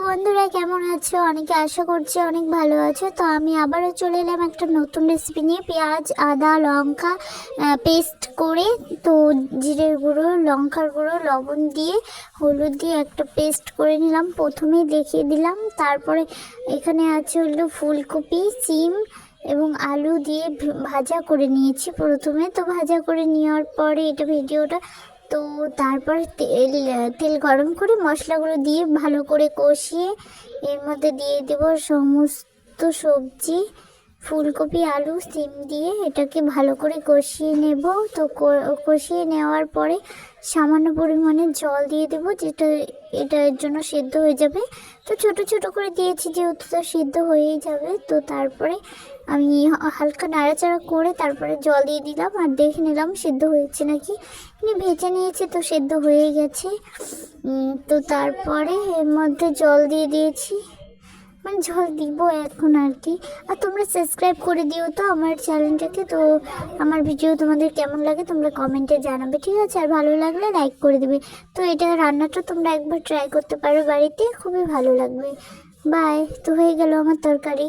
বন্ধুরা, কেমন আছো? অনেকে আশা করছি অনেক ভালো আছো। তো আমি আবারও চলে এলাম একটা নতুন রেসিপি নিয়ে। পেঁয়াজ, আদা, লঙ্কা পেস্ট করে, তো জিরের গুঁড়ো, লঙ্কার গুঁড়ো, লবণ দিয়ে, হলুদ দিয়ে একটা পেস্ট করে নিলাম। প্রথমেই দেখিয়ে দিলাম। তারপরে এখানে আছে হলো ফুলকপি, সিম এবং আলু দিয়ে ভাজা করে নিয়েছি প্রথমে। তো ভাজা করে নেওয়ার পরে এটা ভিডিওটা, তো তারপর তেল গরম করে মশলাগুলো দিয়ে ভালো করে কষিয়ে এর মধ্যে দিয়ে দেব সমস্ত সবজি, ফুলকপি, আলু, সিম দিয়ে এটাকে ভালো করে কষিয়ে নেব। তো কষিয়ে নেওয়ার পরে সামান্য পরিমাণে জল দিয়ে দেব, যেটা এটার জন্য সেদ্ধ হয়ে যাবে। তো ছোট ছোট করে দিয়েছি যেহেতু, তো সেদ্ধ হয়েই যাবে। তো তারপরে আমি হালকা নাড়াচাড়া করে তারপরে জল দিয়ে দিলাম আর দেখে নিলাম সেদ্ধ হয়েছে নাকি। ভেজে নিয়েছি, তো সেদ্ধ হয়ে গেছে। তো তারপরে এর মধ্যে জল দিয়ে দিয়েছি, মানে জল দিব এখন আর কি। আর তোমরা সাবস্ক্রাইব করে দিও তো আমার চ্যানেলটাকে। তো আমার ভিডিও তোমাদের কেমন লাগে তোমরা কমেন্টে জানাবে, ঠিক আছে? আর ভালো লাগলে লাইক করে দেবে। তো এটা রান্নাটা তোমরা একবার ট্রাই করতে পারো বাড়িতে, খুবই ভালো লাগবে। বাই। তো হয়ে গেল আমার তরকারি।